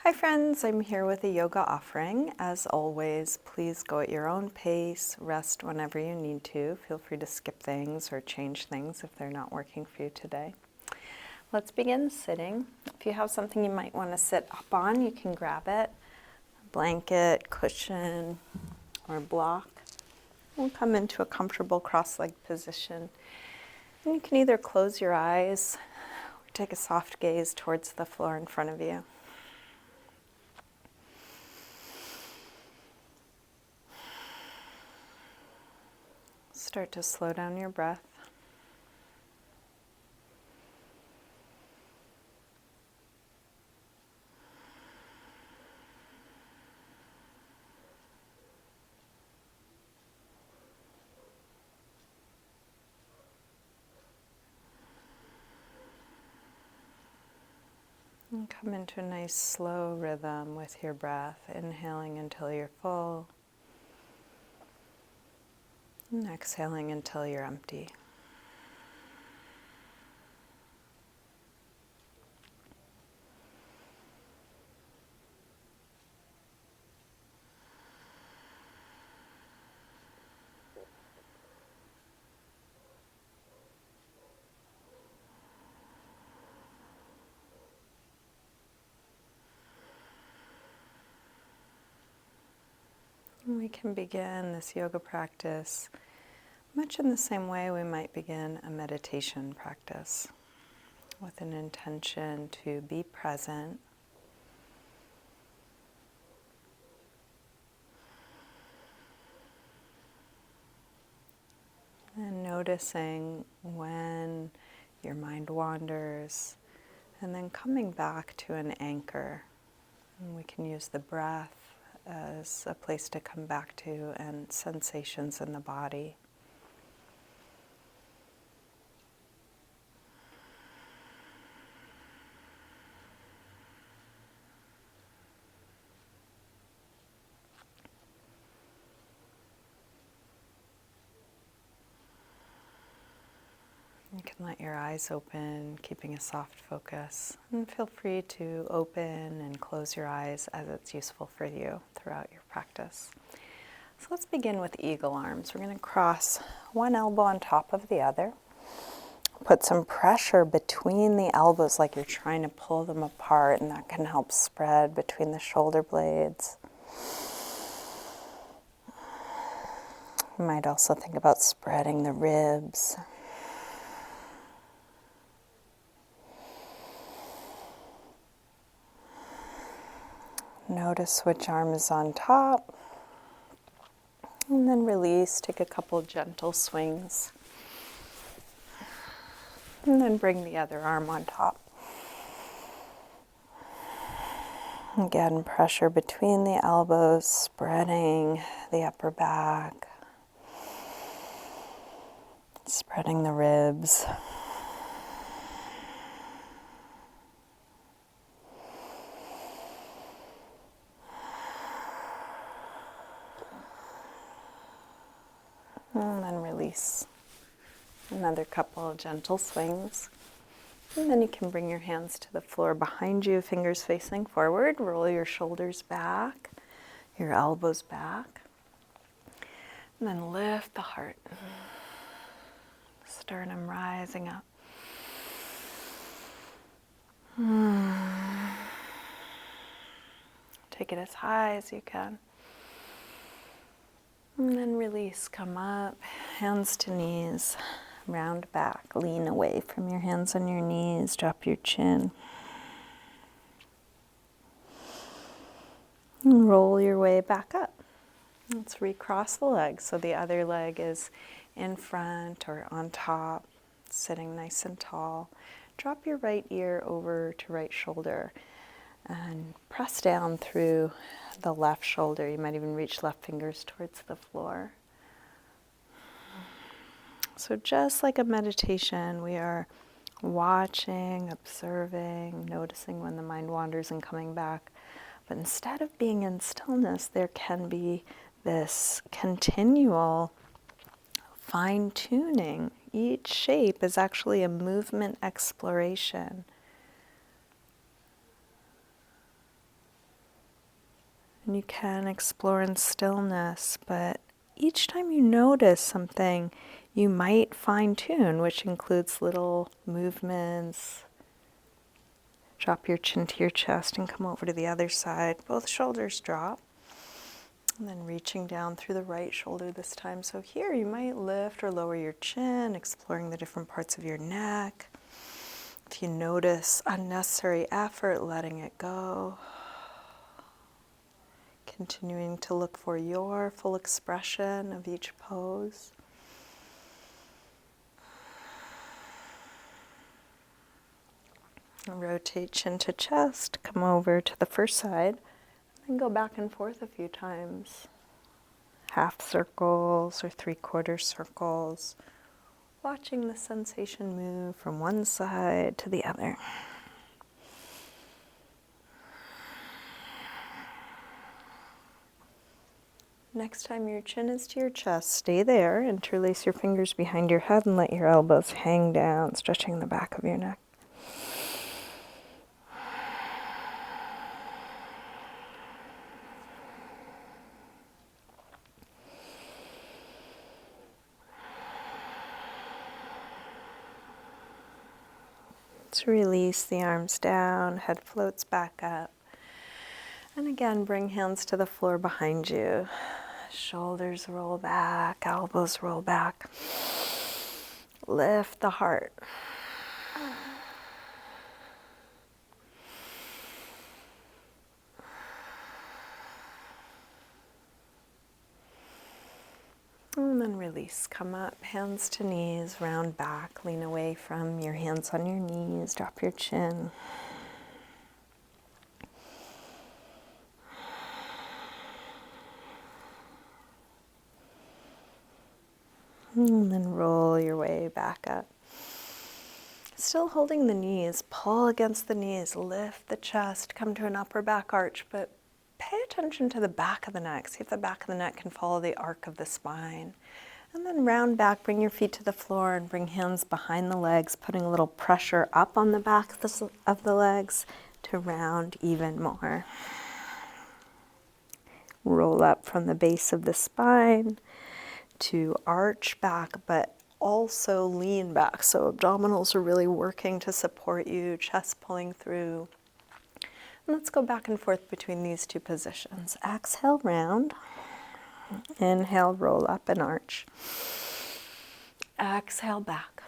Hi friends, I'm here with a yoga offering. As always, please go at your own pace, rest whenever you need to. Feel free to skip things or change things if they're not working for you today. Let's begin sitting. If you have something you might want to sit up on, you can grab it. A blanket, cushion, or block. We'll come into a comfortable cross-legged position. And you can either close your eyes or take a soft gaze towards the floor in front of you. Start to slow down your breath. And come into a nice slow rhythm with your breath, inhaling until you're full, and exhaling until you're empty. We can begin this yoga practice much in the same way we might begin a meditation practice, with an intention to be present and noticing when your mind wanders, and then coming back to an anchor. And we can use the breath as a place to come back to, and sensations in the body. You can let your eyes open, keeping a soft focus, and feel free to open and close your eyes as it's useful for you throughout your practice. So let's begin with eagle arms. We're going to cross one elbow on top of the other. Put some pressure between the elbows like you're trying to pull them apart, and that can help spread between the shoulder blades. You might also think about spreading the ribs. Notice which arm is on top, and then release. Take a couple gentle swings, and then bring the other arm on top. Again, pressure between the elbows, spreading the upper back, spreading the ribs. And then release. Another couple of gentle swings. And then you can bring your hands to the floor behind you, fingers facing forward. Roll your shoulders back, your elbows back. And then lift the heart. Sternum rising up. Take it as high as you can. And then release, come up, hands to knees, round back, lean away from your hands on your knees, drop your chin. And roll your way back up. Let's recross the legs, so the other leg is in front or on top, sitting nice and tall. Drop your right ear over to right shoulder and press down through the left shoulder. You might even reach left fingers towards the floor. So just like a meditation, we are watching, observing, noticing when the mind wanders and coming back. But instead of being in stillness, there can be this continual fine-tuning. Each shape is actually a movement exploration. And you can explore in stillness, but each time you notice something, you might fine-tune, which includes little movements. Drop your chin to your chest and come over to the other side. Both shoulders drop. And then reaching down through the right shoulder this time. So here you might lift or lower your chin, exploring the different parts of your neck. If you notice unnecessary effort, letting it go. Continuing to look for your full expression of each pose. Rotate chin to chest, come over to the first side, and go back and forth a few times. Half circles or 3/4 circles, watching the sensation move from one side to the other. Next time your chin is to your chest, stay there, interlace your fingers behind your head and let your elbows hang down, stretching the back of your neck. To release the arms down, head floats back up. And again, bring hands to the floor behind you. Shoulders roll back, elbows roll back. Lift the heart. And then release. Come up, hands to knees, round back, lean away from your hands on your knees, drop your chin. And then roll your way back up. Still holding the knees, pull against the knees, lift the chest, come to an upper back arch, but pay attention to the back of the neck. See if the back of the neck can follow the arc of the spine. And then round back, bring your feet to the floor and bring hands behind the legs, putting a little pressure up on the back of the legs to round even more. Roll up from the base of the spine to arch back, but also lean back. So abdominals are really working to support you, chest pulling through. Let's go back and forth between these two positions. Exhale, round. Inhale, roll up and arch. Exhale, back.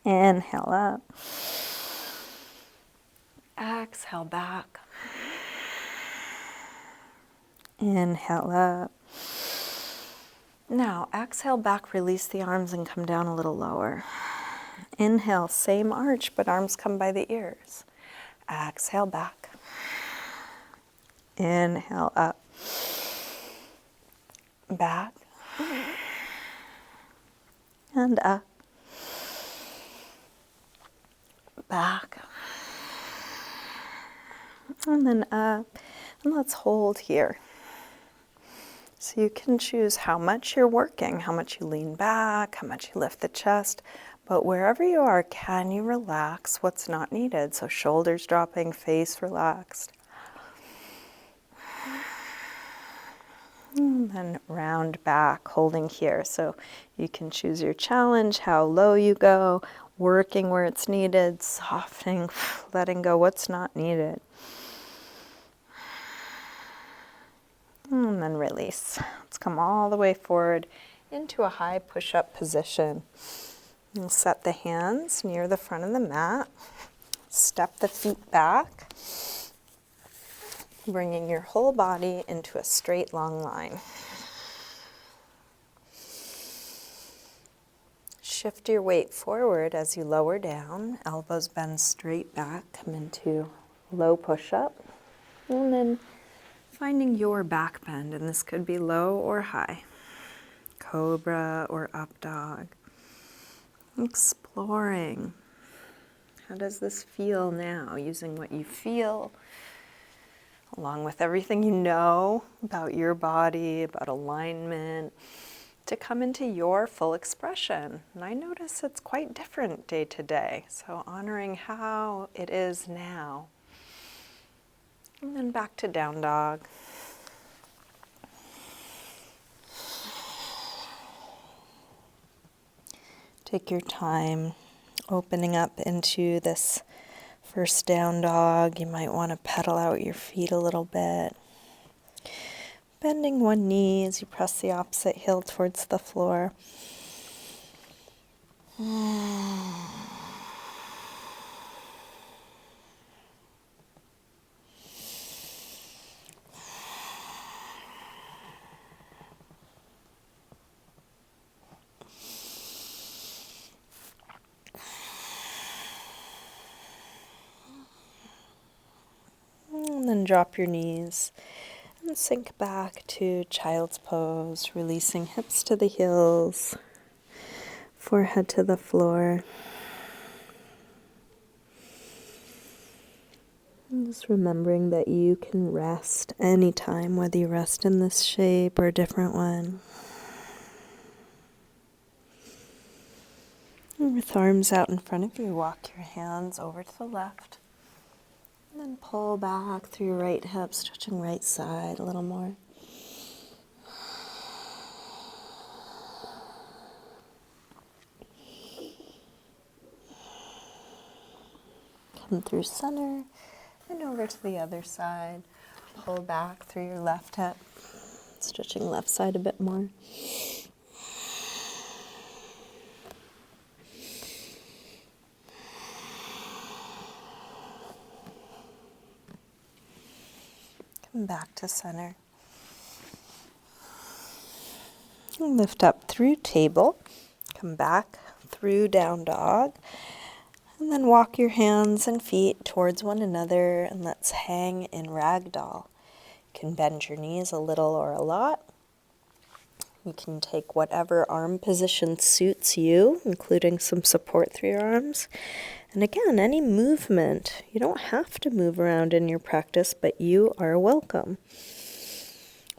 Inhale, up. Exhale, back. Inhale, up. Now, exhale back, release the arms and come down a little lower. Inhale, same arch, but arms come by the ears. Exhale back. Inhale up. Back. And up. Back. And then up. And let's hold here. So you can choose how much you're working, how much you lean back, how much you lift the chest. But wherever you are, can you relax what's not needed? So shoulders dropping, face relaxed. And then round back, holding here. So you can choose your challenge, how low you go, working where it's needed, softening, letting go what's not needed. And then release. Let's come all the way forward into a high push-up position. You'll set the hands near the front of the mat. Step the feet back, bringing your whole body into a straight, long line. Shift your weight forward as you lower down. Elbows bend straight back. Come into low push-up. And then finding your back bend, and this could be low or high. Cobra or up dog. Exploring. How does this feel now? Using what you feel, along with everything you know about your body, about alignment, to come into your full expression. And I notice it's quite different day to day. So honoring how it is now. And then back to down dog. Take your time opening up into this first down dog. You might want to pedal out your feet a little bit. Bending one knee as you press the opposite heel towards the floor. And then drop your knees and sink back to child's pose, releasing hips to the heels, forehead to the floor. And just remembering that you can rest anytime, whether you rest in this shape or a different one. And with arms out in front of you, walk your hands over to the left. And then pull back through your right hip, stretching right side a little more. Come through center and over to the other side. Pull back through your left hip, stretching left side a bit more. Come back to center. And lift up through table. Come back through down dog. And then walk your hands and feet towards one another and let's hang in ragdoll. You can bend your knees a little or a lot. You can take whatever arm position suits you, including some support through your arms. And again, any movement, you don't have to move around in your practice, but you are welcome.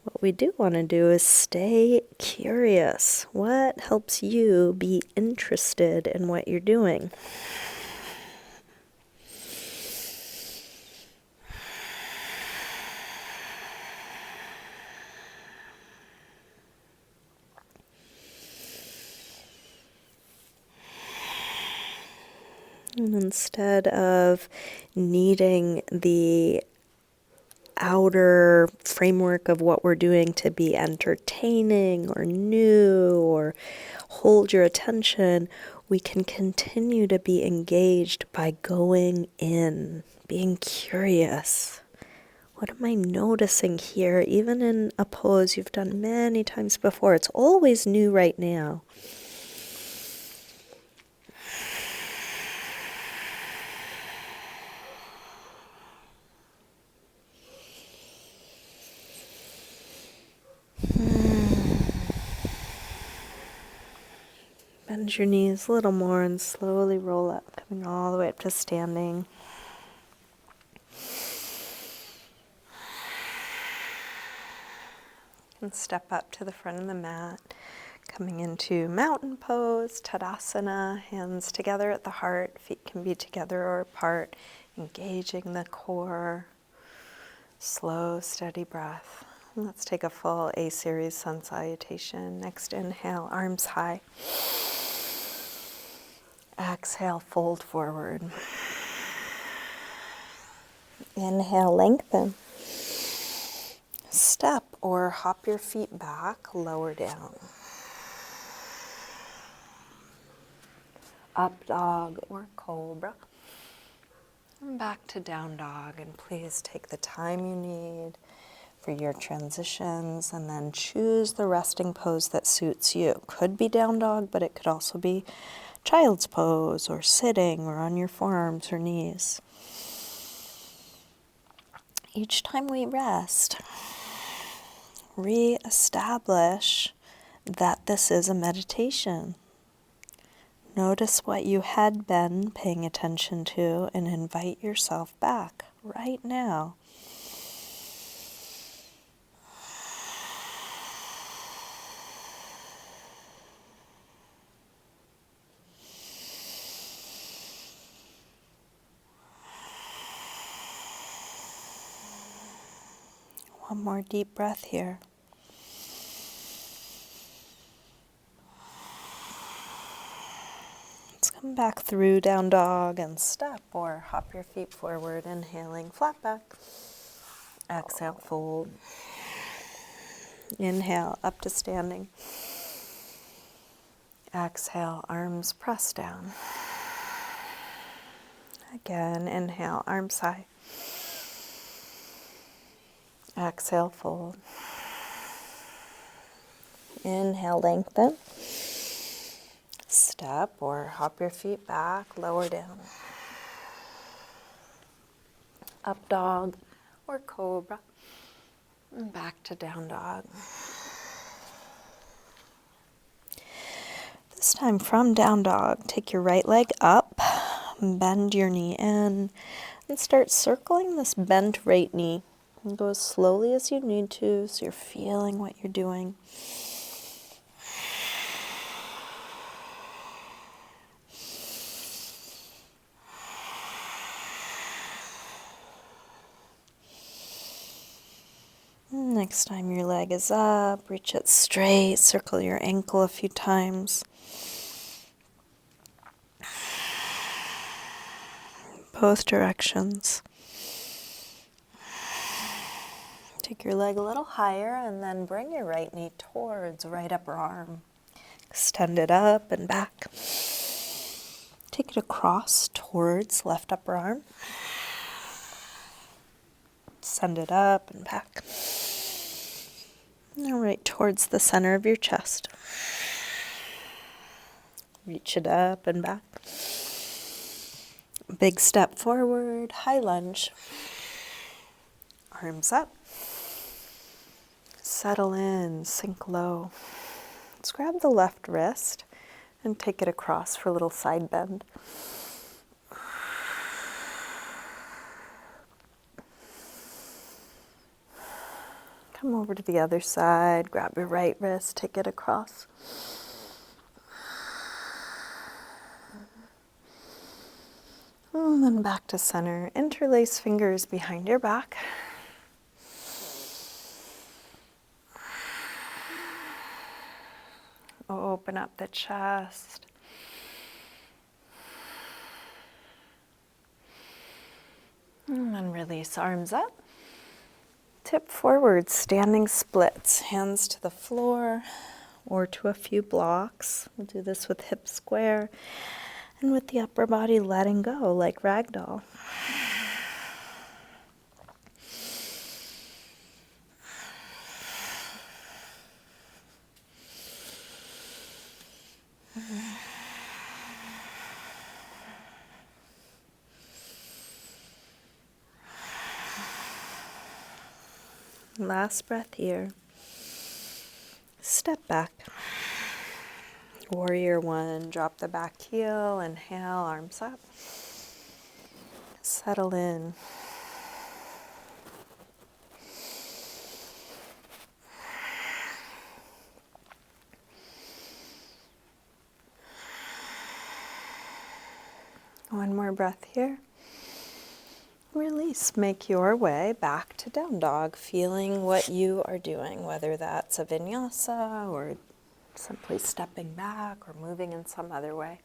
What we do want to do is stay curious. What helps you be interested in what you're doing? And instead of needing the outer framework of what we're doing to be entertaining or new or hold your attention, we can continue to be engaged by going in, being curious. What am I noticing here? Even in a pose you've done many times before, it's always new right now. Bend your knees a little more and slowly roll up, coming all the way up to standing. And step up to the front of the mat, coming into mountain pose, Utkatasana, hands together at the heart, feet can be together or apart, engaging the core, slow, steady breath. And let's take a full A-series sun salutation. Next inhale, arms high. Exhale, fold forward. Inhale, lengthen. Step or hop your feet back, lower down. Up dog or cobra. And back to down dog. And please take the time you need for your transitions and then choose the resting pose that suits you. Could be down dog, but it could also be child's pose or sitting or on your forearms or knees. Each time we rest, re-establish that this is a meditation. Notice what you had been paying attention to and invite yourself back right now. One more deep breath here. Let's come back through down dog and step or hop your feet forward, inhaling, flat back. Exhale, fold. Inhale, up to standing. Exhale, arms press down. Again, inhale, arms high. Exhale, fold. Inhale, lengthen. Step or hop your feet back, lower down. Up dog or cobra. And back to down dog. This time from down dog, take your right leg up, bend your knee in, and start circling this bent right knee. And go as slowly as you need to so you're feeling what you're doing. Next time your leg is up, reach it straight, circle your ankle a few times. Both directions. Take your leg a little higher and then bring your right knee towards right upper arm. Extend it up and back. Take it across towards left upper arm. Send it up and back. Now right towards the center of your chest. Reach it up and back. Big step forward, high lunge. Arms up. Settle in, sink low. Let's grab the left wrist and take it across for a little side bend. Come over to the other side, grab your right wrist, take it across. And then back to center. Interlace fingers behind your back. Open up the chest. And then release, arms up. Tip forward, standing splits, hands to the floor or to a few blocks. We'll do this with hips square and with the upper body letting go like ragdoll. Last breath here. Step back. Warrior one, drop the back heel, inhale, arms up. Settle in. One more breath here. Release, make your way back to down dog, feeling what you are doing, whether that's a vinyasa or simply stepping back or moving in some other way.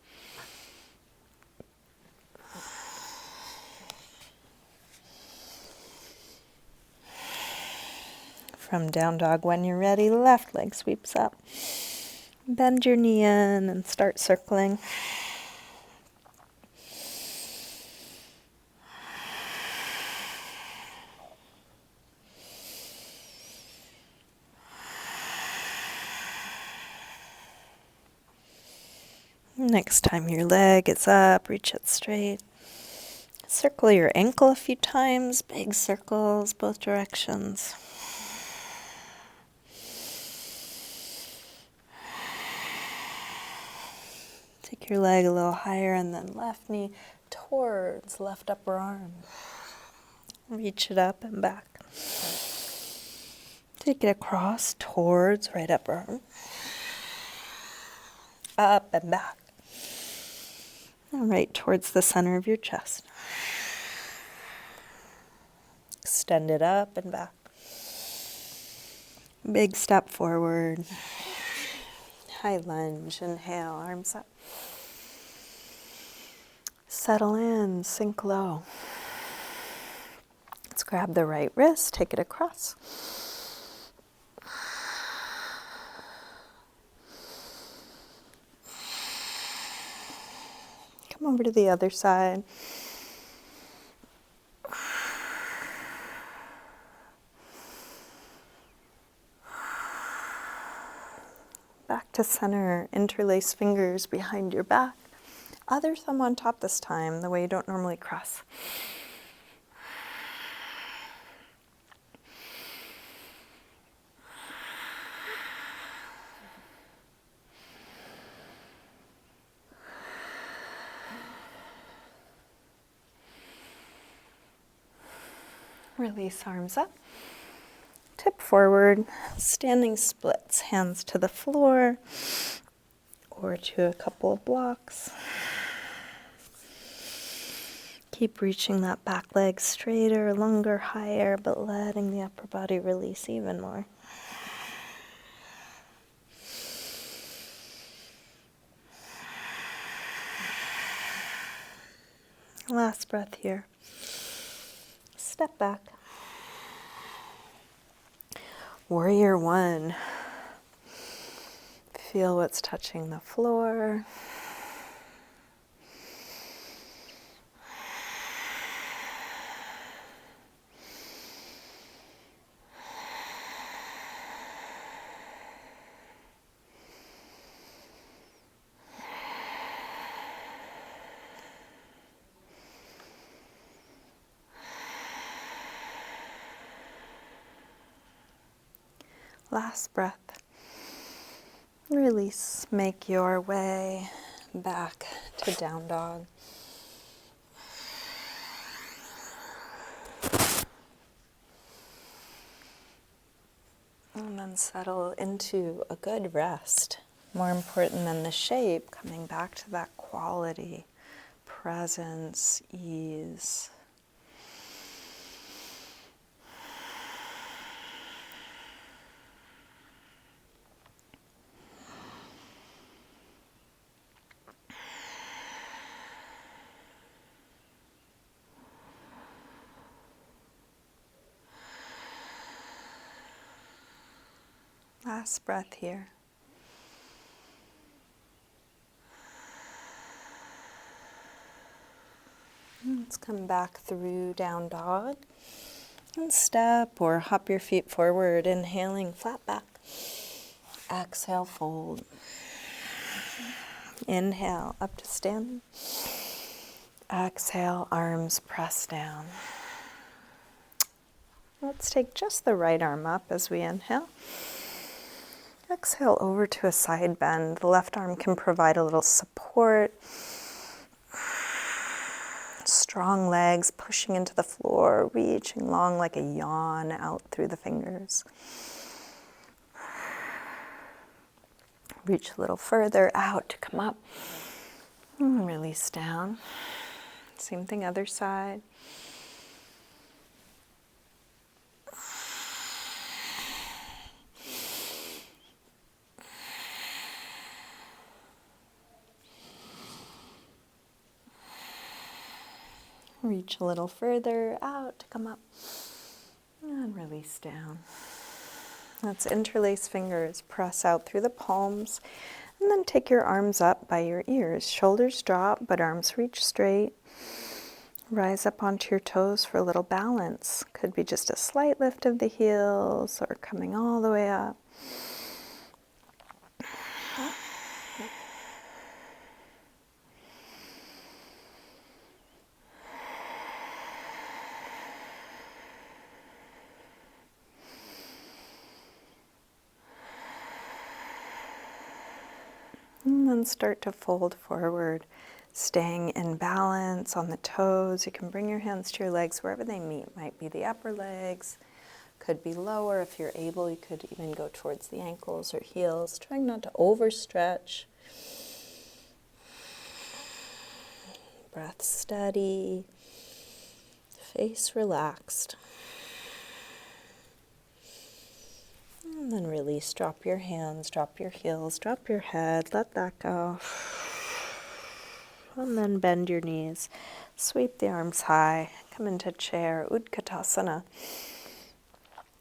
From down dog, when you're ready, left leg sweeps up. Bend your knee in and start circling. Next time your leg is up, reach it straight. Circle your ankle a few times, big circles, both directions. Take your leg a little higher and then left knee towards left upper arm. Reach it up and back. Take it across towards right upper arm. Up and back. And right towards the center of your chest. Extend it up and back. Big step forward. High lunge. Inhale, arms up. Settle in, sink low. Let's grab the right wrist, take it across. Come over to the other side. Back to center, interlace fingers behind your back. Other thumb on top this time, the way you don't normally cross. Release arms up. Tip forward, standing splits, hands to the floor or to a couple of blocks. Keep reaching that back leg straighter, longer, higher, but letting the upper body release even more. Last breath here. Step back. Warrior one. Feel what's touching the floor. Last breath. Release. Make your way back to down dog. And then settle into a good rest. More important than the shape, coming back to that quality, presence, ease. Last breath here. Let's come back through down dog. And step or hop your feet forward, inhaling flat back. Exhale, fold. Inhale, up to standing. Exhale, arms press down. Let's take just the right arm up as we inhale. Exhale over to a side bend. The left arm can provide a little support. Strong legs pushing into the floor, reaching long like a yawn out through the fingers. Reach a little further out to come up. And release down. Same thing, other side. Reach a little further out to come up and release down. Let's interlace fingers, press out through the palms, and then take your arms up by your ears. Shoulders drop, but arms reach straight. Rise up onto your toes for a little balance. Could be just a slight lift of the heels or coming all the way up. And then start to fold forward, staying in balance on the toes. You can bring your hands to your legs wherever they meet. Might be the upper legs, could be lower. If you're able, you could even go towards the ankles or heels, trying not to overstretch. Breath steady, face relaxed. And then release, drop your hands, drop your heels, drop your head, let that go. And then bend your knees, sweep the arms high, come into chair, Utkatasana.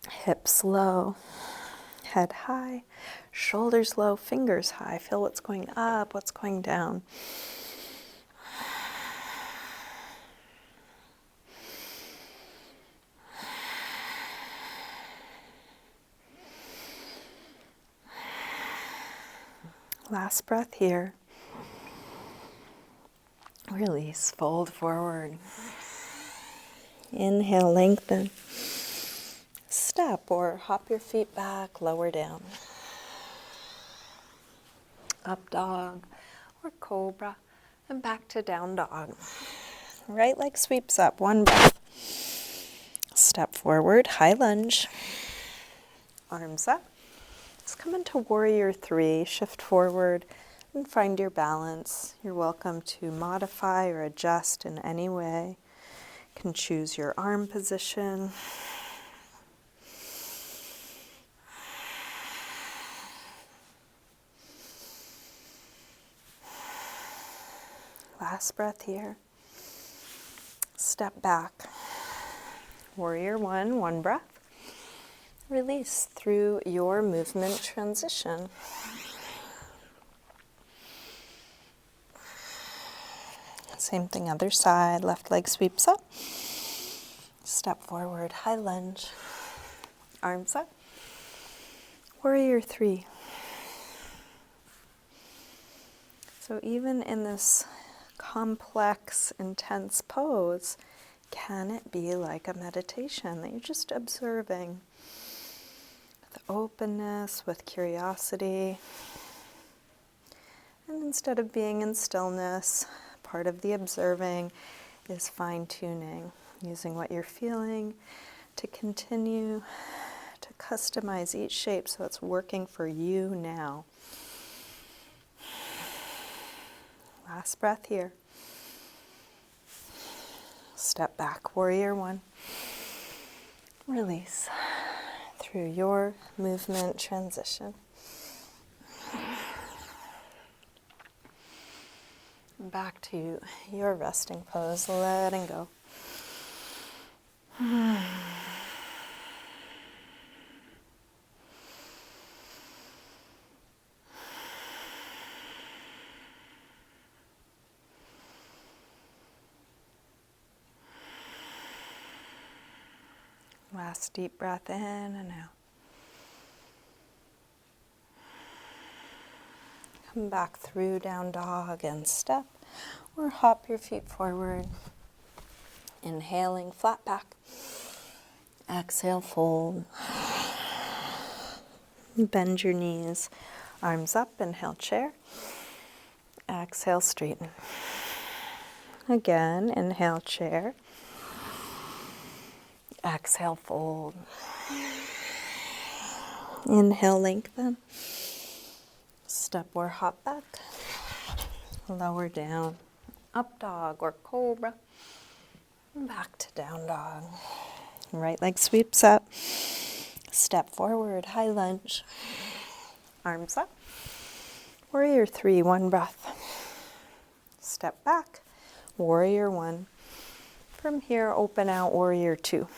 Hips low, head high, shoulders low, fingers high. Feel what's going up, what's going down. Last breath here. Release, fold forward. Inhale, lengthen. Step or hop your feet back, lower down. Up dog or cobra, and back to down dog. Right leg sweeps up, one breath. Step forward, high lunge. Arms up. Let's come into warrior three, shift forward and find your balance. You're welcome to modify or adjust in any way. You can choose your arm position. Last breath here. Step back. Warrior one, one breath. Release through your movement transition. Same thing, other side. Left leg sweeps up. Step forward, high lunge. Arms up. Warrior three. So even in this complex, intense pose, can it be like a meditation that you're just observing with openness, with curiosity? And instead of being in stillness, part of the observing is fine-tuning, using what you're feeling to continue to customize each shape so it's working for you now. Last breath here. Step back, warrior one. Release through your movement transition. Back to your resting pose, letting go. Last deep breath in and out. Come back through down dog and step or hop your feet forward. Inhaling, flat back. Exhale, fold. Bend your knees. Arms up, inhale, chair. Exhale, straighten. Again, inhale, chair. Exhale, fold. Inhale, lengthen. Step or hop back. Lower down. Up dog or cobra. Back to down dog. Right leg sweeps up. Step forward, high lunge. Arms up. Warrior three, one breath. Step back. Warrior one. From here, open out, warrior two.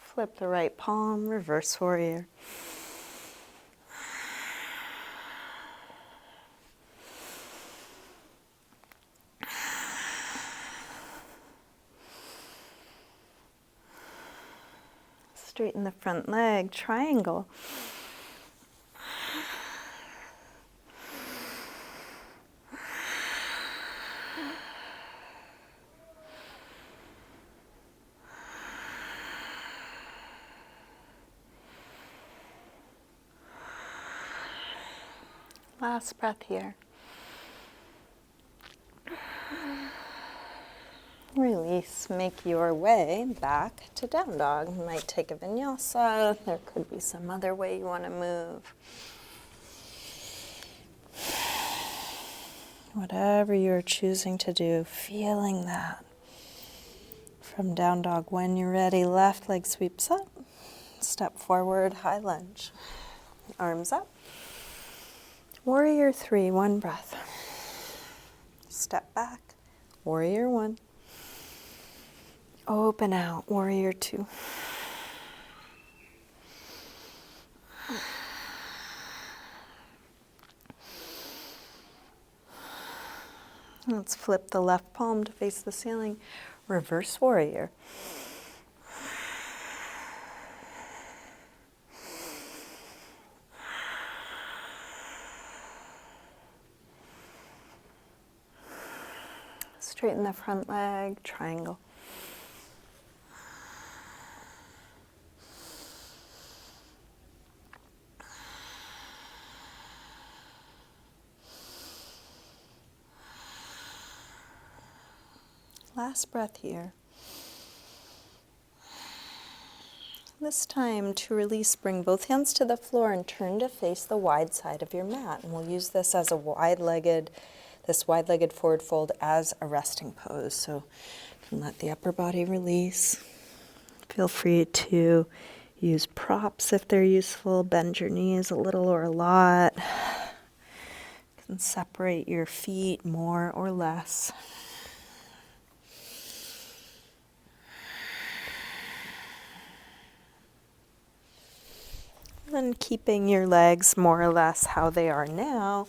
Flip the right palm, reverse warrior. Straighten the front leg, triangle. Last breath here. Release. release, make your way back to down dog. You might take a vinyasa. There could be some other way you want to move. Whatever you're choosing to do, feeling that. From down dog, when you're ready, left leg sweeps up. Step forward, high lunge. Arms up. Warrior 3, 1 breath. Step back. Warrior 1. Open out. Warrior 2. Let's flip the left palm to face the ceiling. Reverse warrior. Straighten the front leg, triangle. Last breath here. This time to release, bring both hands to the floor and turn to face the wide side of your mat. And we'll use this as a wide-legged forward fold as a resting pose. So you can let the upper body release. Feel free to use props if they're useful. Bend your knees a little or a lot. You can separate your feet more or less. And keeping your legs more or less how they are now,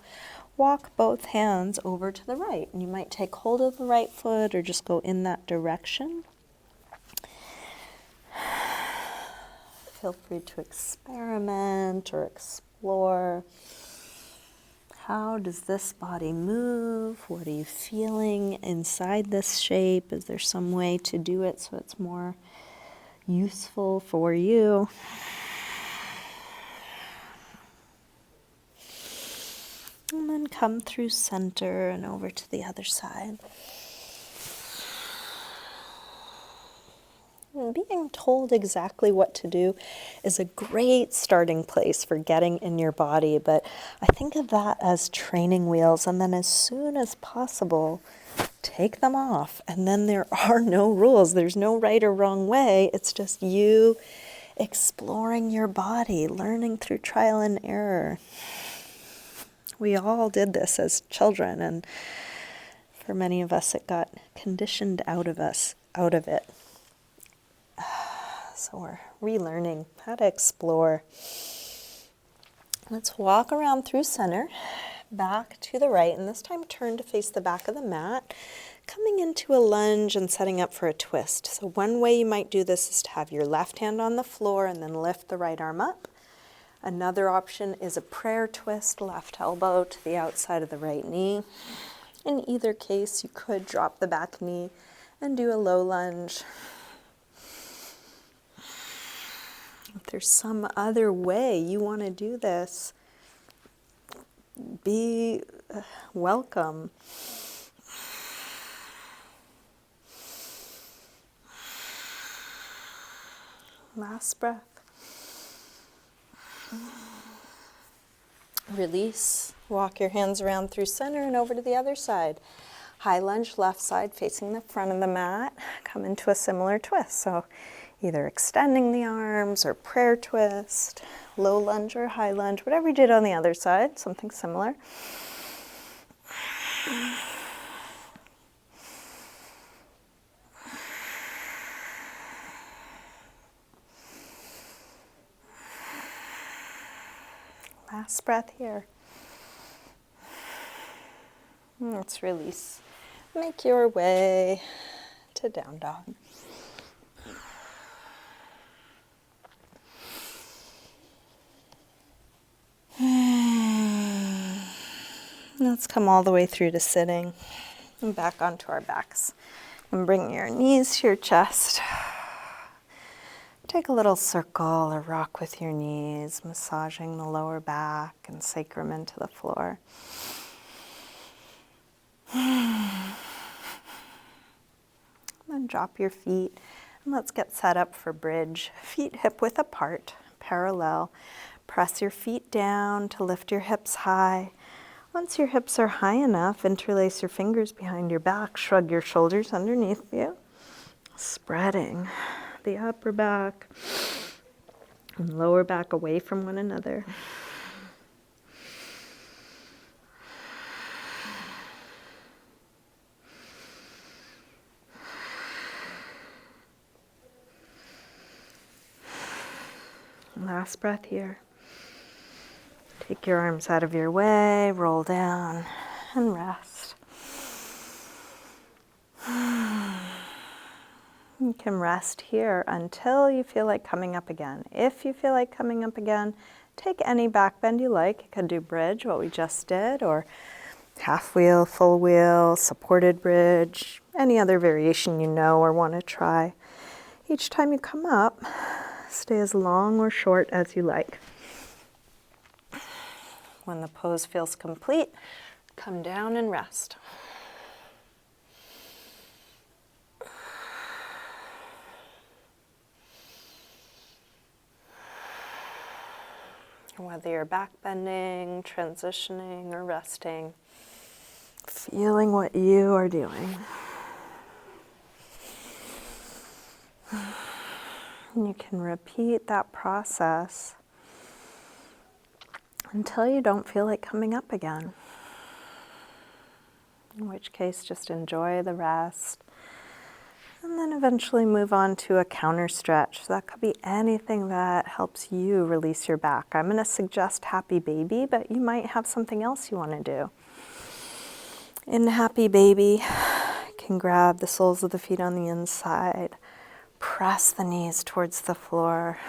walk both hands over to the right. And you might take hold of the right foot or just go in that direction. Feel free to experiment or explore. How does this body move? What are you feeling inside this shape? Is there some way to do it so it's more useful for you? And then come through center and over to the other side. And being told exactly what to do is a great starting place for getting in your body, but I think of that as training wheels, and then as soon as possible, take them off. And then there are no rules. There's no right or wrong way. It's just you exploring your body, learning through trial and error. We all did this as children, and for many of us, it got conditioned out of it. So we're relearning how to explore. Let's walk around through center, back to the right, and this time turn to face the back of the mat, coming into a lunge and setting up for a twist. So one way you might do this is to have your left hand on the floor and then lift the right arm up. Another option is a prayer twist, left elbow to the outside of the right knee. In either case, you could drop the back knee and do a low lunge. If there's some other way you want to do this, be welcome. Last breath. Release. Walk your hands around through center and over to the other side. High lunge, left side facing the front of the mat. Come into a similar twist. So either extending the arms or prayer twist, low lunge or high lunge, whatever you did on the other side, something similar. Last breath here. Let's release. Make your way to down dog. Let's come all the way through to sitting and back onto our backs. And bring your knees to your chest. Take a little circle or rock with your knees, massaging the lower back and sacrum into the floor. then drop your feet. And let's get set up for bridge. Feet hip width apart, parallel. Press your feet down to lift your hips high. Once your hips are high enough, interlace your fingers behind your back. Shrug your shoulders underneath you. Spreading the upper back and lower back away from one another. Last breath here. Take your arms out of your way, roll down, and rest. You can rest here until you feel like coming up again. If you feel like coming up again, take any back bend you like. You can do bridge, what we just did, or half wheel, full wheel, supported bridge, any other variation you know or want to try. Each time you come up, stay as long or short as you like. When the pose feels complete, come down and rest. Whether you're back bending, transitioning, or resting, feeling what you are doing. And you can repeat that process until you don't feel like coming up again. In which case, just enjoy the rest. And then eventually move on to a counter stretch. So that could be anything that helps you release your back. I'm going to suggest Happy Baby, but you might have something else you want to do. In Happy Baby, you can grab the soles of the feet on the inside, press the knees towards the floor.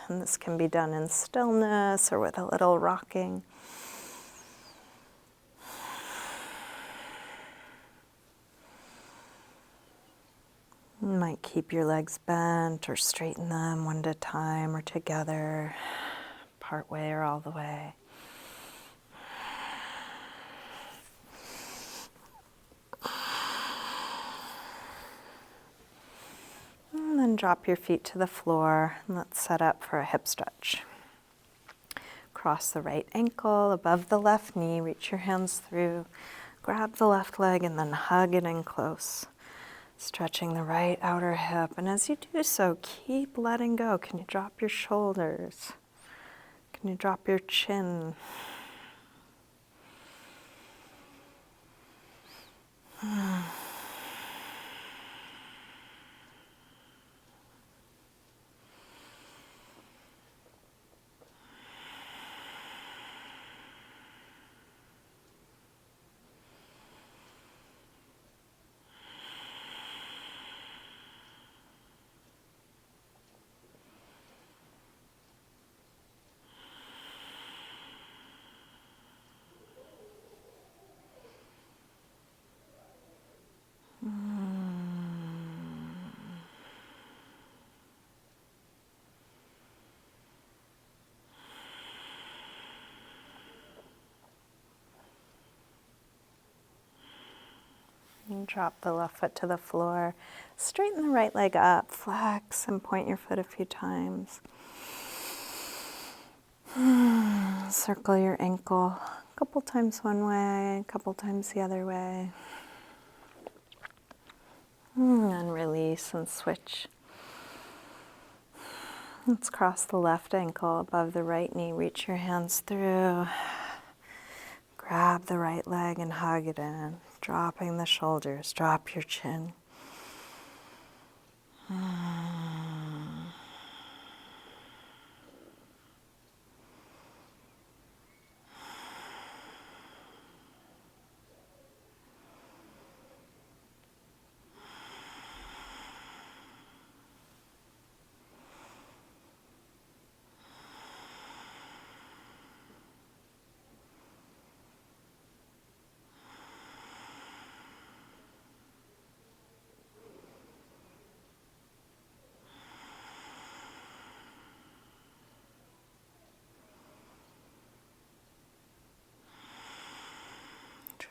And this can be done in stillness or with a little rocking. You might keep your legs bent or straighten them one at a time or together, part way or all the way. And then drop your feet to the floor and let's set up for a hip stretch. Cross the right ankle above the left knee, reach your hands through, grab the left leg and then hug it in close. Stretching the right outer hip, and as you do so, keep letting go. Can you drop your shoulders? Can you drop your chin? And drop the left foot to the floor. Straighten the right leg up, flex and point your foot a few times. Circle your ankle a couple times one way, a couple times the other way. And release and switch. Let's cross the left ankle above the right knee. Reach your hands through. Grab the right leg and hug it in. Dropping the shoulders. Drop your chin.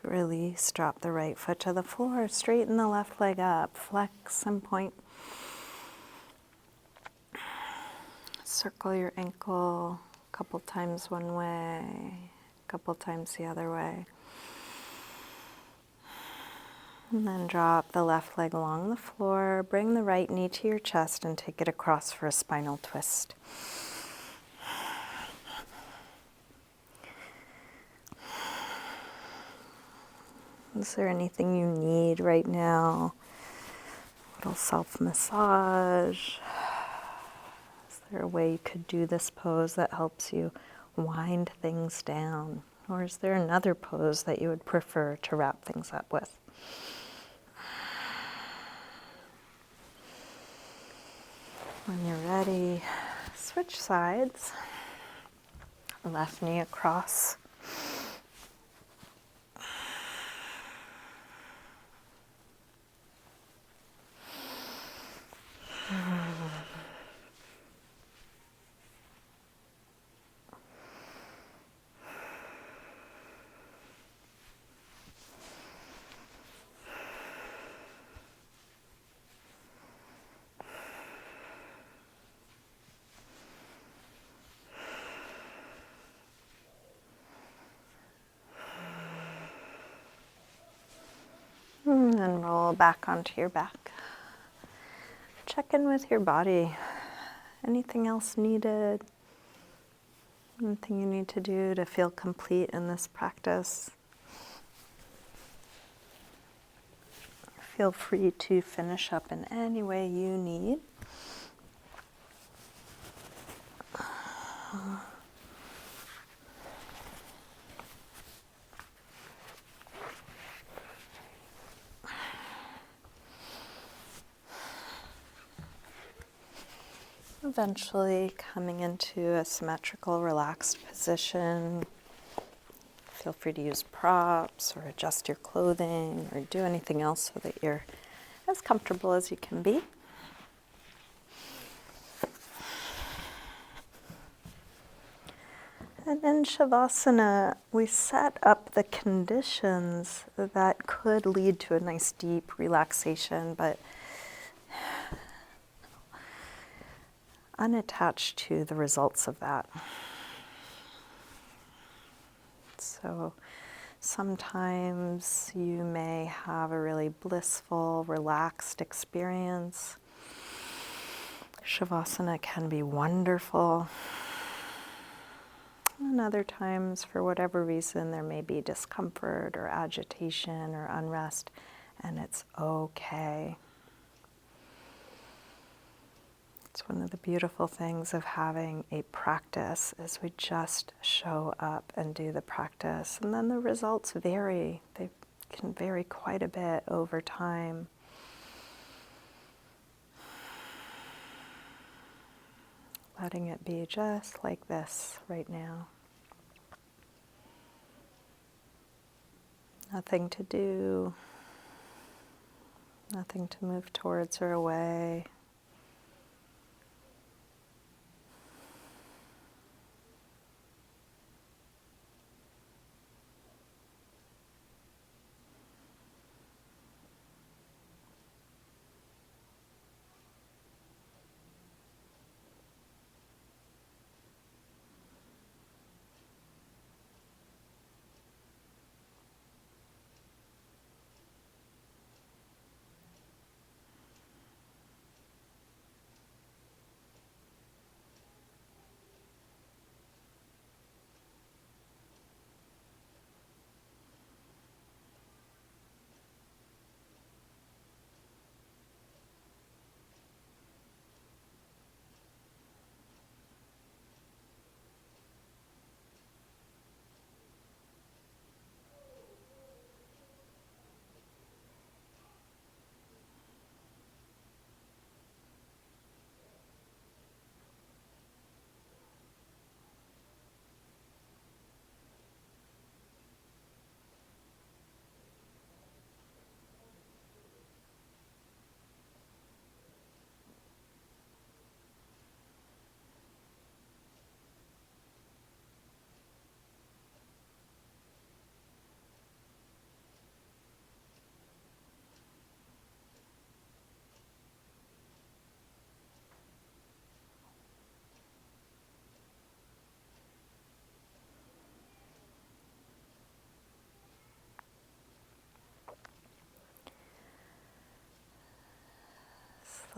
Release, drop the right foot to the floor, straighten the left leg up, flex and point. Circle your ankle a couple times one way, a couple times the other way. And then drop the left leg along the floor, bring the right knee to your chest and take it across for a spinal twist. Is there anything you need right now? A little self-massage. Is there a way you could do this pose that helps you wind things down? Or is there another pose that you would prefer to wrap things up with? When you're ready, switch sides. Left knee across. And then roll back onto your back. Check in with your body. Anything else needed? Anything you need to do to feel complete in this practice? Feel free to finish up in any way you need. Eventually coming into a symmetrical, relaxed position. Feel free to use props or adjust your clothing or do anything else so that you're as comfortable as you can be. And in Shavasana, we set up the conditions that could lead to a nice deep relaxation, but unattached to the results of that. So sometimes you may have a really blissful, relaxed experience. Shavasana can be wonderful. And other times, for whatever reason, there may be discomfort or agitation or unrest, and it's okay. It's one of the beautiful things of having a practice is we just show up and do the practice, and then the results vary. They can vary quite a bit over time. Letting it be just like this right now. Nothing to do, nothing to move towards or away.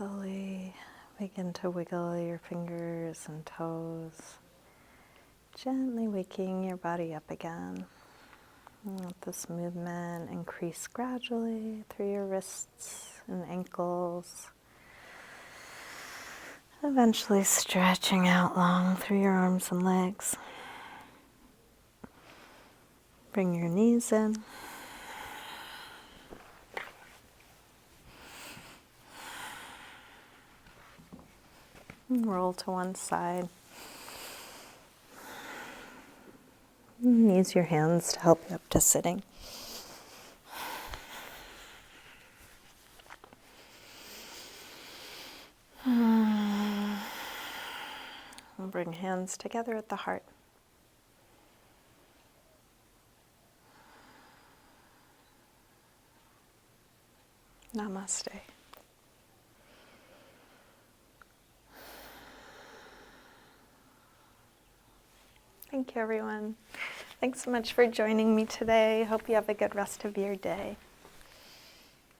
Slowly begin to wiggle your fingers and toes, gently waking your body up again. And let this movement increase gradually through your wrists and ankles, eventually stretching out long through your arms and legs. Bring your knees in. And roll to one side. And use your hands to help you up to sitting. And bring hands together at the heart. Namaste. Thank you, everyone. Thanks so much for joining me today. Hope you have a good rest of your day.